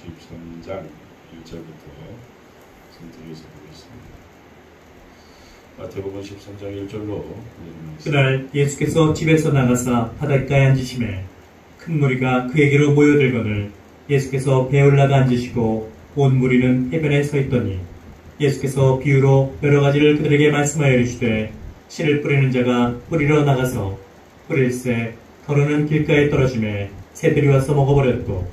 13장 1절부터 선택해서 보겠습니다. 마태복음 13장 1절로 그날 예수께서 집에서 나가사 바닷가에 앉으시매 큰 무리가 그에게로 모여들거늘 예수께서 배에 올라가 앉으시고 온 무리는 해변에 서 있더니 예수께서 비유로 여러 가지를 그들에게 말씀하여 이르시되 씨를 뿌리는 자가 뿌리러 나가서 뿌릴새 더러는 길가에 떨어지매 새들이 와서 먹어버렸고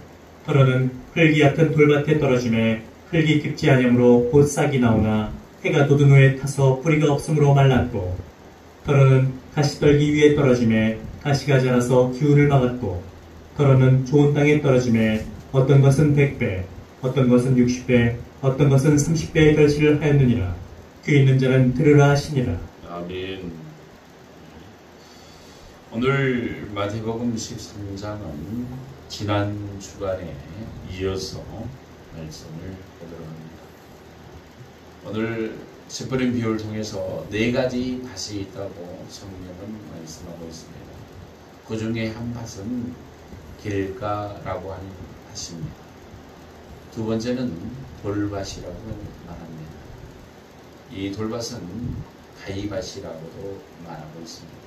더러는 흙이 얕은 돌밭에 떨어지매 흙이 깊지 아니하므로 곧 싹이 나오나 해가 돋은 후에 타서 뿌리가 없으므로 말랐고 더러는 가시떨기 위에 떨어지매 가시가 자라서 기운을 막았고 더러는 좋은 땅에 떨어지매 어떤 것은 100배 어떤 것은 60배 어떤 것은 30배의 결실을 하였느니라. 귀 있는 자는 들으라 하시니라. 아멘. 오늘 마태복음 13장은 지난 주간에 이어서 말씀을 보도록 합니다. 오늘 씨뿌린 비유를 통해서 4가지 밭이 있다고 성경은 말씀하고 있습니다. 그 중에 한 밭은 길가라고 하는 밭입니다. 두 번째는 돌밭이라고 말합니다. 이 돌밭은 가이밭이라고도 말하고 있습니다.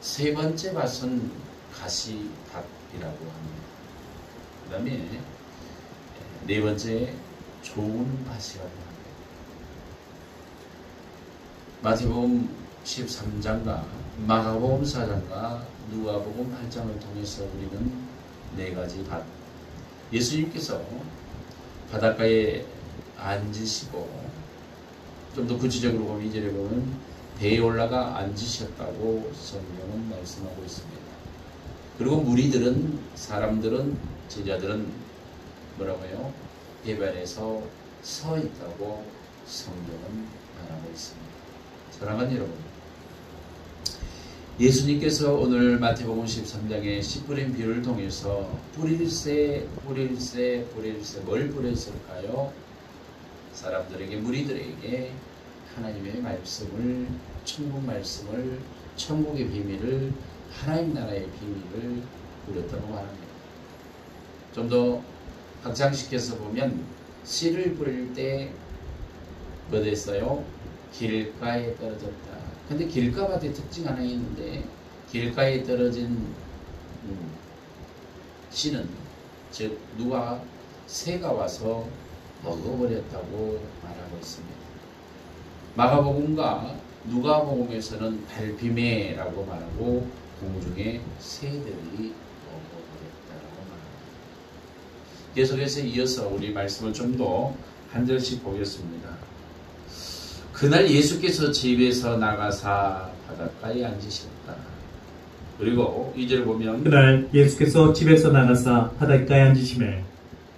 세 번째 밭은 가시밭이라고 합니다. 그 다음에 네 번째 좋은 밭이라고 합니다. 마태복음 13장과 마가복음 4장과 누가복음 8장을 통해서 우리는 4가지 밭, 예수님께서 바닷가에 앉으시고 좀 더 구체적으로 보면 2절에 보면 배에 올라가 앉으셨다고 성경은 말씀하고 있습니다. 그리고 무리들은, 사람들은, 제자들은 뭐라고요? 해변에서 서 있다고 성경은 말하고 있습니다. 사랑하는 여러분, 예수님께서 오늘 마태복음 13장의 씨 뿌린 비유를 통해서 뿌릴새 뭘 뿌렸을까요? 사람들에게, 무리들에게 하나님의 말씀을, 천국 말씀을, 천국의 비밀을, 하나님 나라의 비밀을 뿌렸다고 말합니다. 좀 더 확장시켜서 보면 씨를 뿌릴 때 뭐 됐어요? 길가에 떨어졌다. 근데 길가밭의 특징 하나 있는데, 길가에 떨어진 씨는 즉 누가 새가 와서 먹어버렸다고 말하고 있습니다. 마가복음과 누가복음에서는 달비매라고 말하고 공중에 새들이 먹어버렸다고 말합니다. 계속해서 이어서 우리 말씀을 좀 더 한 절씩 보겠습니다. 그날 예수께서 집에서 나가사 바닷가에 앉으셨다. 그리고 2절 보면 그날 예수께서 집에서 나가사 바닷가에 앉으시매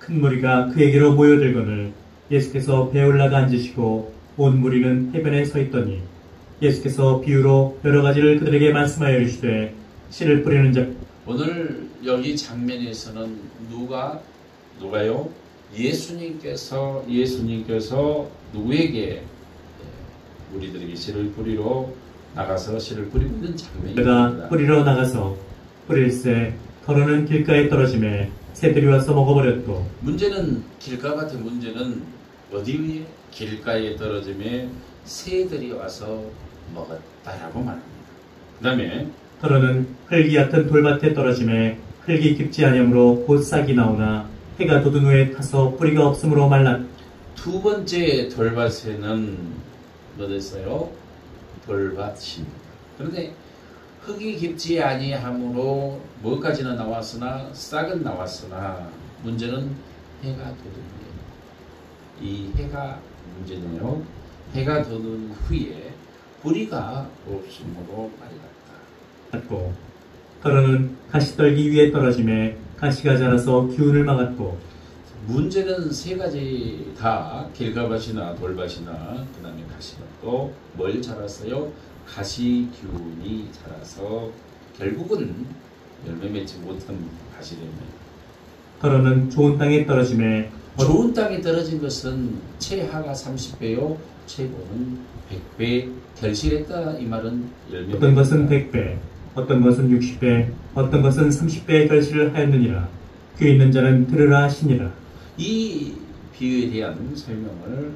큰 무리가 그에게로 모여들거늘 예수께서 배에 올라가 앉으시고 온 무리는 해변에 서 있더니 예수께서 비유로 여러 가지를 그들에게 말씀하여 이르시되 씨를 뿌리는 자. 오늘 여기 장면에서는 누가요? 예수님께서 누구에게 우리들에게 씨를 뿌리러 나가서 씨를 뿌리고 있는 장면입니다. 내가 뿌리러 나가서 뿌릴새 더러는 길가에 떨어지매 새들이 와서 먹어버렸고. 문제는 길가밭의 문제는 어디 위에? 길가에 떨어지매 새들이 와서 먹었다라고 말합니다. 그 다음에 더러는 흙이 얕은 돌밭에 떨어지매 흙이 깊지 아니하므로 곧 싹이 나오나 해가 돋은 후에 타서 뿌리가 없으므로 말랐. 두 번째 돌밭에는 뭐 됐어요? 돌밭입니다. 그런데 흙이 깊지 아니하므로 뭐까지는 나왔으나 싹은 나왔으나 문제는 해가 돋은 후에. 이 해가 문제네요. 해가 돋은 후에 뿌리가 없으므로 말랐다. 더러는 가시떨기 위에 떨어지매 가시가 자라서 기운을 막았고. 문제는 3가지 다 길가밭이나 돌밭이나 그 다음에 가시밭도 뭘 자랐어요? 가시균이 자라서 결국은 열매 맺지 못한 가시 됩니다. 더러는 좋은 땅에 떨어지매. 좋은 땅에 떨어진 것은 최하가 30배요 최고는 100배 결실했다. 이 말은 열매. 어떤 것은 100배 어떤 것은 60배 어떤 것은 30배의 결실을 하였느니라. 귀 있는 자는 들으라 하시니라. 이 비유에 대한 설명을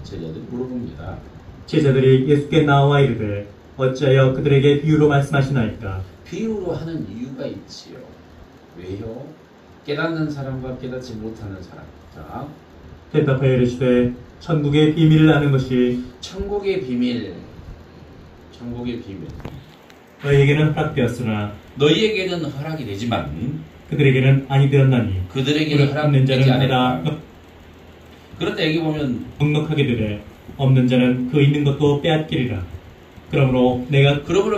제자들이 물어봅니다. 제자들이 예수께 나와 이르되 어찌하여 그들에게 비유로 말씀하시나이까? 비유로 하는 이유가 있지요. 왜요? 깨닫는 사람과 깨닫지 못하는 사람. 자, 대답하여 이르시되 천국의 비밀을 아는 것이 천국의 비밀. 너희에게는 허락되었으나 너희에게는 허락이 되지만 그들에게는 아니 되었나니 그들에게는 있는 허락되지 자는 않았다. 보다 그런데 여기 보면 넉넉하게 되되 없는 자는 그 있는 것도 빼앗기리라. 그러므로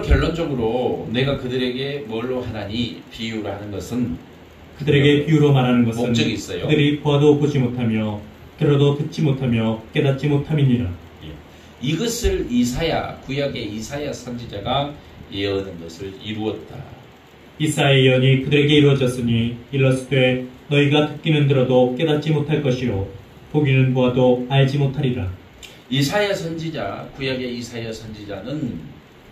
결론적으로 내가 그들에게 뭘로 하나니 비유로 하는 것은 그들에게 비유로 말하는 것은 목적이 있어요. 그들이 보아도 보지 못하며 들어도 듣지 못하며 깨닫지 못함이니라. 이것을 구약의 이사야 선지자가 예언한 것을 이루었다. 이사야의 예언이 그들에게 이루어졌으니 일렀으되 너희가 듣기는 들어도 깨닫지 못할 것이요 보기는 보아도 알지 못하리라. 이사야 선지자, 구약의 이사야 선지자는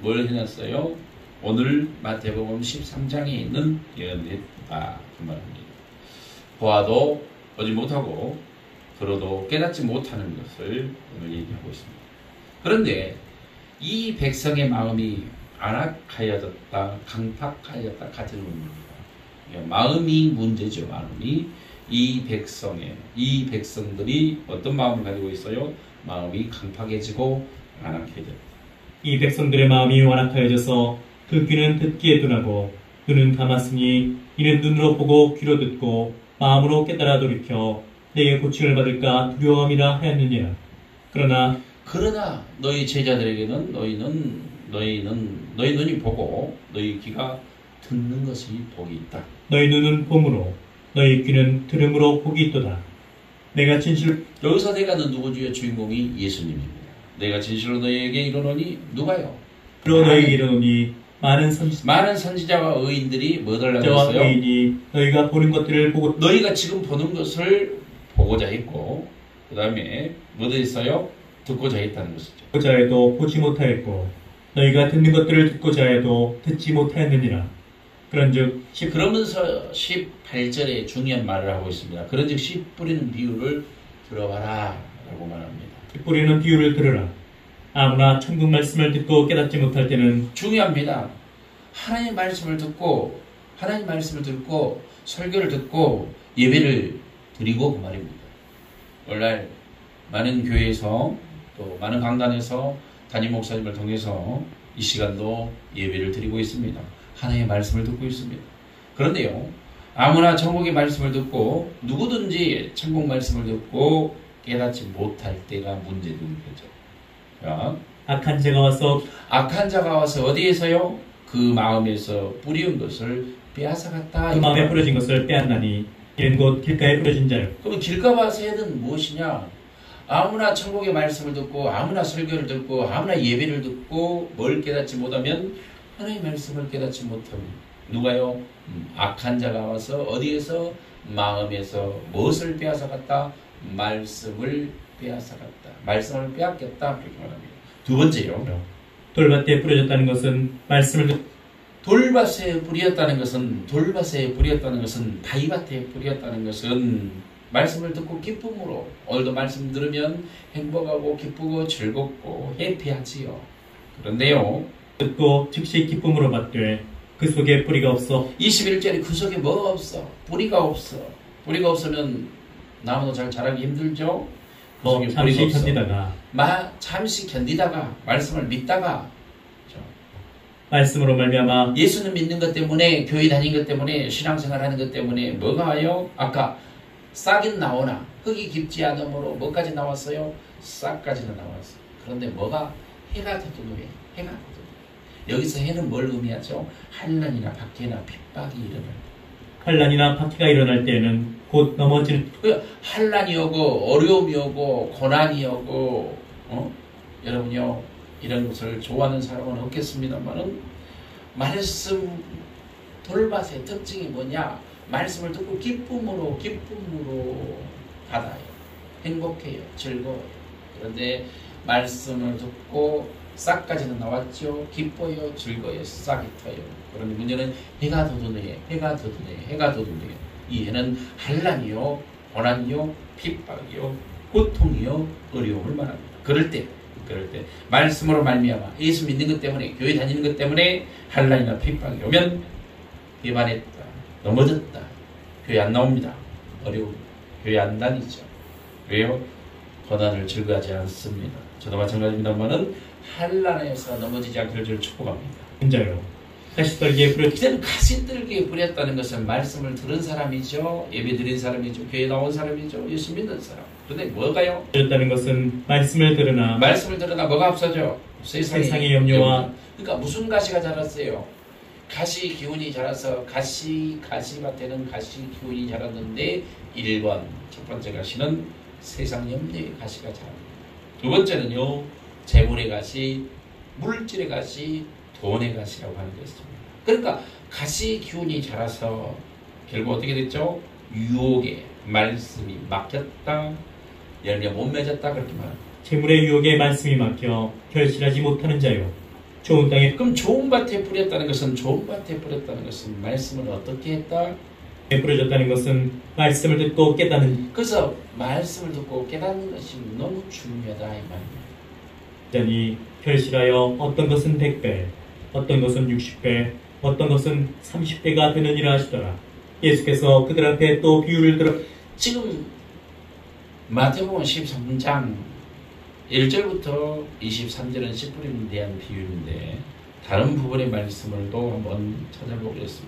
뭘 해놨어요? 오늘 마태복음 13장에 있는 예언했다 그 말입니다. 보아도 보지 못하고 들어도 깨닫지 못하는 것을 오늘 얘기하고 있습니다. 그런데 이 백성의 마음이 안악하여졌다, 강팍하여졌다 같은 의미입니다. 마음이 문제죠. 마음이 이 백성들이 어떤 마음을 가지고 있어요? 마음이 강팍해지고 안악해졌다. 이 백성들의 마음이 완악하여져서 그 귀는 듣기에 둔하고 눈은 감았으니 이는 눈으로 보고 귀로 듣고 마음으로 깨달아 돌이켜 내게 고침을 받을까 두려움이라 하였느니라. 그러나 너희 제자들에게는 너희 눈이 보고 너희 귀가 듣는 것이 복이 있다. 너희 눈은 봄으로 너희 귀는 들음으로 복이 있도다. 내가 진실 여기서 내가는 누구지요? 주인공이 예수님입니다. 내가 진실로 너희에게 이르노니 누가요? 너희에게 이르노니 많은 선지자와 의인들이 뭐 달라고 했어요? 의인이 너희가 보는 것들을 보고 너희가 지금 보는 것을 보고자 했고 그 다음에 뭐 했어요? 듣고자 했다는 것이죠. 듣고자 해도 보지 못하였고 너희가 듣는 것들을 듣고자 해도 듣지 못하였느니라. 그런즉 그러면서 18절에 중요한 말을 하고 있습니다. 그런즉 씨 뿌리는 비유를 들어봐라 라고 말합니다. 씨 뿌리는 비유를 들으라. 아무나 천국 말씀을 듣고 깨닫지 못할 때는 중요합니다. 하나님의 말씀을 듣고 설교를 듣고 예배를 드리고 그 말입니다. 오늘날 많은 교회에서 또 많은 강단에서 담임 목사님을 통해서 이 시간도 예배를 드리고 있습니다. 하나님의 말씀을 듣고 있습니다. 그런데요, 아무나 천국의 말씀을 듣고 누구든지 천국 말씀을 듣고 깨닫지 못할 때가 문제된 거죠. 자, 악한 자가 와서 어디에서요? 그 마음에서 뿌리운 것을 빼앗아갔다. 그 마음에 뿌려진 것을 빼앗나니 이는 곧 길가에 뿌려진 자요. 그럼 길가 세는 무엇이냐? 아무나 천국의 말씀을 듣고 아무나 설교를 듣고 아무나 예배를 듣고 뭘 깨닫지 못하면 하나님의 말씀을 깨닫지 못하면 누가요? 악한 자가 와서 어디에서? 마음에서 무엇을 빼앗아갔다? 말씀을 빼앗아갔다. 말씀을 빼앗겼다. 그렇게 말합니다. 두 번째요. 돌밭에 뿌려졌다는 것은 돌밭에 뿌렸다는 것은 바위밭에 뿌렸다는 것은 말씀을 듣고 기쁨으로 오늘도 말씀 들으면 행복하고 기쁘고 즐겁고 해피하지요. 그런데요, 듣고 즉시 기쁨으로 받되 그 속에 뿌리가 없어 21절에 그 속에 뭐가 없어? 뿌리가 없어. 뿌리가 없으면 나무도 잘 자라기 힘들죠. 그 속에 잠시 견디다가 말씀을 믿다가 말씀으로 말미암아 예수는 믿는 것 때문에 교회 다닌 것 때문에 신앙생활하는 것 때문에 뭐가 와요? 아까 싹은 나오나 흙이 깊지 않으므로 뭐까지 나왔어요? 싹까지는 나왔어요. 그런데 뭐가 해가 돋는 해가 여기서 해는 뭘 의미하죠? 환난이나 박해나 핍박이 일어날 때. 환난이나 박해가 일어날 때에는 곧 넘어지는 환난이 오고 어려움이 오고 고난이 오고 여러분요 이런 것을 좋아하는 사람은 없겠습니다만은 말씀 돌밭의 특징이 뭐냐? 말씀을 듣고 기쁨으로 받아요. 행복해요. 즐거워요. 그런데 말씀을 듣고 싹까지는 나왔죠. 기뻐요. 즐거워요. 싹이 터요. 그런데 문제는 해가 돋으네. 이 해는 환난이요 고난이요, 핍박이요, 고통이요, 어려움을 말합니다. 그럴 때 말씀으로 말미암아 예수 믿는 것 때문에, 교회 다니는 것 때문에 한란이나 핍박이 오면 배반했다, 넘어졌다, 교회 안 나옵니다. 어려움, 교회 안 다니죠. 왜요? 고난을 즐거워하지 않습니다. 저도 마찬가지입니다만은 한란에서 넘어지지 않기를 저를 축복합니다. 혼자요. 가시떨기에 부려 이제는 가시떨기에 부렸다는 것은 말씀을 들은 사람이죠. 예배 드린 사람이죠. 교회 나온 사람이죠. 예수 믿는 사람. 그런데 뭐가요? 부렸다는 것은 말씀을 들으나 뭐가 앞서죠? 세상의 염려와. 그러니까 무슨 가시가 자랐어요? 가시 기운이 자라서 가시밭에는 가시 기운이 자랐는데 1번 첫 번째 가시는 세상 염려의 가시가 자랍니다. 두 번째는요, 재물의 가시, 물질의 가시, 돈의 가시라고 하는 것입니다. 그러니까 가시 기운이 자라서 결국 어떻게 됐죠? 유혹에 말씀이 막혔다, 열매 못 맺었다, 그렇게 말합니다. 재물의 유혹에 말씀이 막혀 결실하지 못하는 자요. 좋은 땅에 그럼 좋은 밭에 뿌렸다는 것은 말씀을 어떻게 했다? 부러졌다는 것은 말씀을 듣고 깨닫는 그래서 말씀을 듣고 깨닫는 것이 너무 중요하다 이 말입니다. 자니 결실하여 어떤 것은 100배, 어떤 것은 60배, 어떤 것은 30배가 되느니라 하시더라. 예수께서 그들 앞에 또 비유를 들어 지금 마태복음 13장 1절부터 23절은 씨 뿌림에 대한 비유인데 다른 부분의 말씀을 또 한번 찾아보겠습니다.